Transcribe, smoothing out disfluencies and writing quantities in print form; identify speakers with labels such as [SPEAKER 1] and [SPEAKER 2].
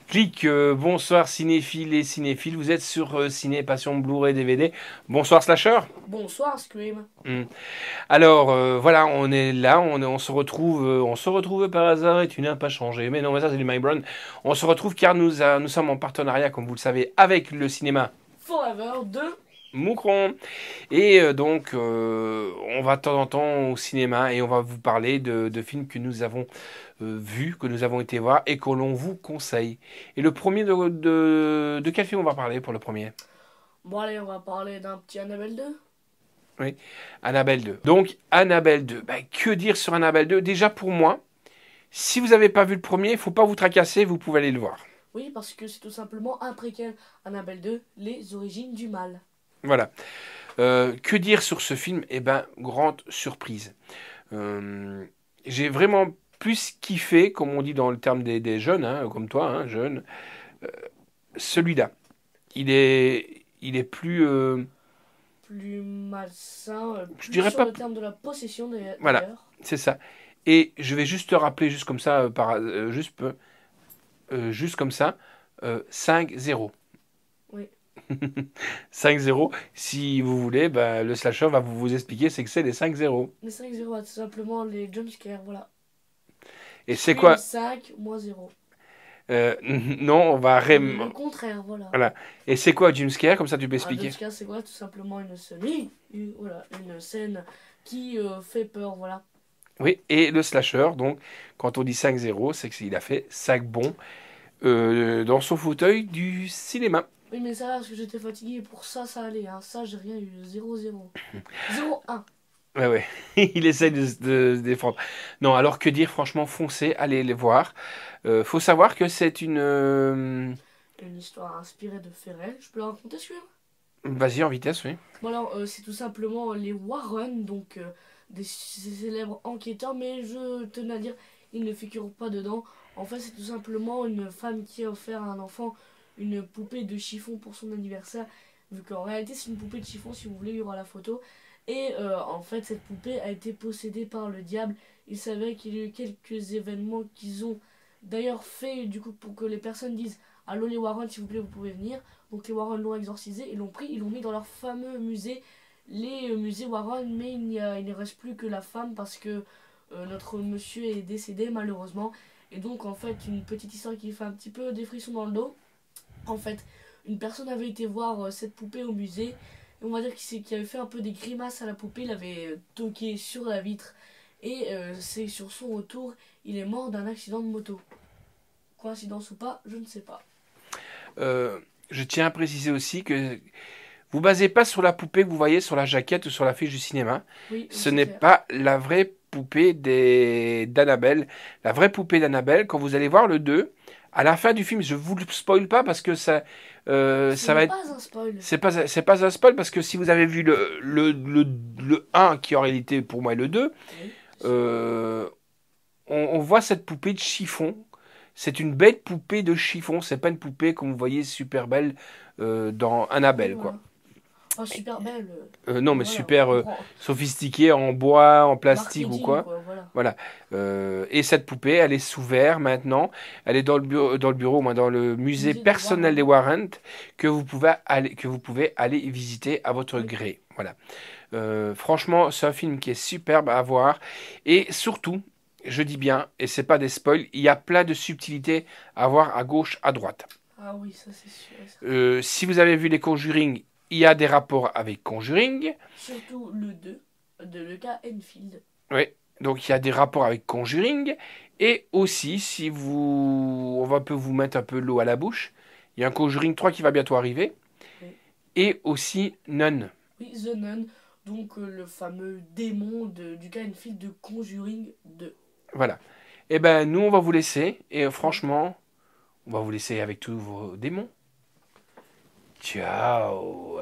[SPEAKER 1] Clic, bonsoir cinéphiles et cinéphiles, vous êtes sur Ciné Passion Blu-ray DVD. Bonsoir Slasher.
[SPEAKER 2] Bonsoir Scream.
[SPEAKER 1] Hmm. Alors voilà, on est là, on se retrouve par hasard et tu n'as pas changé. Mais non, mais ça c'est du My Brown. On se retrouve car nous sommes en partenariat, comme vous le savez, avec le cinéma
[SPEAKER 2] Forever 2.
[SPEAKER 1] Moucron. Et on va de temps en temps au cinéma et on va vous parler de films que nous avons vus, que nous avons été voir et que l'on vous conseille. Et le premier de quel film on va parler pour le premier?
[SPEAKER 2] Bon allez, on va parler d'un petit Annabelle 2.
[SPEAKER 1] Oui, Annabelle 2. Donc, Annabelle 2. Bah, que dire sur Annabelle 2? Déjà pour moi, si vous n'avez pas vu le premier, il faut pas vous tracasser, vous pouvez aller le voir.
[SPEAKER 2] Oui, parce que c'est tout simplement un préquel. Annabelle 2, les origines du mal.
[SPEAKER 1] Voilà. Que dire sur ce film? Eh ben, grande surprise. Euh, j'ai vraiment plus kiffé, comme on dit dans le terme des jeunes, hein, comme toi, hein, jeune, celui-là. Il est plus,
[SPEAKER 2] Plus malsain,
[SPEAKER 1] je
[SPEAKER 2] plus
[SPEAKER 1] dirais
[SPEAKER 2] sur
[SPEAKER 1] pas,
[SPEAKER 2] le terme de la possession
[SPEAKER 1] voilà,
[SPEAKER 2] d'ailleurs.
[SPEAKER 1] c'est ça. Et je vais juste te rappeler, juste comme ça, juste comme ça, 5-0.
[SPEAKER 2] Oui.
[SPEAKER 1] 5-0. Si vous voulez, bah, le slasher va vous expliquer c'est que c'est les 5-0.
[SPEAKER 2] Les 5-0, tout simplement les jumpscares, voilà.
[SPEAKER 1] Et c'est
[SPEAKER 2] Scream
[SPEAKER 1] quoi?
[SPEAKER 2] 5, moins 0.
[SPEAKER 1] Non, on va
[SPEAKER 2] Le contraire, voilà.
[SPEAKER 1] voilà. Et c'est quoi Jim Scare? Comme ça, tu peux
[SPEAKER 2] Un
[SPEAKER 1] expliquer.
[SPEAKER 2] jumpscare, c'est quoi? Tout simplement voilà, une scène qui fait peur, voilà.
[SPEAKER 1] Oui, et le slasher, donc, quand on dit 5-0, c'est qu'il a fait 5 bons dans son fauteuil du cinéma.
[SPEAKER 2] Oui, mais ça va, parce que j'étais fatigué. Pour ça, ça allait. Hein. Ça, j'ai rien eu. 0-0. 0-1.
[SPEAKER 1] Ouais, ouais, il essaye de se défendre. Non, alors que dire, franchement, foncez, allez les voir. Faut savoir que c'est une...
[SPEAKER 2] Une histoire inspirée de faits réels. Je peux la raconter, celui-là?
[SPEAKER 1] Vas-y, en vitesse, oui.
[SPEAKER 2] Bon, alors, c'est tout simplement les Warren, donc des célèbres enquêteurs, mais je tenais à dire, ils ne figurent pas dedans. En fait, c'est tout simplement une femme qui a offert à un enfant une poupée de chiffon pour son anniversaire, vu qu'en réalité, c'est une poupée de chiffon, si vous voulez, il y aura la photo. Et en fait, cette poupée a été possédée par le diable. Il s'avère qu'il y a eu quelques événements qu'ils ont d'ailleurs fait, du coup, pour que les personnes disent allô les Warren, s'il vous plaît, vous pouvez venir. Donc les Warren l'ont exorcisé, ils l'ont pris, ils l'ont mis dans leur fameux musée, les musées Warren, mais il ne reste plus que la femme parce que notre monsieur est décédé malheureusement. Et donc en fait, une petite histoire qui fait un petit peu des frissons dans le dos. En fait, une personne avait été voir cette poupée au musée, et on va dire qu'il avait fait un peu des grimaces à la poupée, il avait toqué sur la vitre, et c'est sur son retour, il est mort d'un accident de moto. Coïncidence ou pas, je ne sais pas.
[SPEAKER 1] Euh, je tiens à préciser aussi que vous basez pas sur la poupée que vous voyez sur la jaquette ou sur l'affiche du cinéma.
[SPEAKER 2] Oui,
[SPEAKER 1] Ce
[SPEAKER 2] c'est
[SPEAKER 1] n'est
[SPEAKER 2] clair.
[SPEAKER 1] pas la vraie poupée d'Annabelle. La vraie poupée d'Annabelle, quand vous allez voir le 2, à la fin du film, je vous le spoil pas parce que
[SPEAKER 2] Ce
[SPEAKER 1] ça
[SPEAKER 2] n'est
[SPEAKER 1] va être.
[SPEAKER 2] pas un spoil.
[SPEAKER 1] C'est pas un spoil parce que si vous avez vu le 1, qui en réalité pour moi est le 2,
[SPEAKER 2] Oui, c'est vrai.
[SPEAKER 1] euh, on voit cette poupée de chiffon. C'est une belle poupée de chiffon. C'est pas une poupée comme vous voyez super belle dans
[SPEAKER 2] Oui,
[SPEAKER 1] Annabelle, quoi.
[SPEAKER 2] voilà. Oh, super belle.
[SPEAKER 1] Non, mais
[SPEAKER 2] Voilà, on
[SPEAKER 1] super
[SPEAKER 2] comprend.
[SPEAKER 1] sophistiquée en bois, en plastique ou
[SPEAKER 2] Marketing,
[SPEAKER 1] quoi.
[SPEAKER 2] quoi, voilà.
[SPEAKER 1] Voilà. Et cette poupée, elle est sous verre maintenant. Elle est dans le bureau, moi, dans le musée
[SPEAKER 2] Musée des
[SPEAKER 1] personnel des
[SPEAKER 2] Warren.
[SPEAKER 1] Warren que vous pouvez aller visiter à votre
[SPEAKER 2] Oui.
[SPEAKER 1] gré. Voilà. Franchement, c'est un film qui est superbe à voir. Et surtout, je dis bien, et c'est pas des spoils, il y a plein de subtilités à voir à gauche, à droite.
[SPEAKER 2] Ah oui, ça c'est sûr et certain.
[SPEAKER 1] Si vous avez vu les Conjuring, il y a des rapports avec Conjuring.
[SPEAKER 2] Surtout le 2 de le cas Enfield.
[SPEAKER 1] Oui, donc il y a des rapports avec Conjuring. Et aussi, si vous... On va un peu vous mettre un peu l'eau à la bouche. Il y a un Conjuring 3 qui va bientôt arriver.
[SPEAKER 2] Oui.
[SPEAKER 1] Et aussi Nun.
[SPEAKER 2] Oui, The Nun, donc le fameux démon du cas Enfield de Conjuring 2.
[SPEAKER 1] Voilà. Et ben nous, on va vous laisser. Et
[SPEAKER 2] Oui.
[SPEAKER 1] franchement, on va vous laisser avec tous vos démons. Ciao.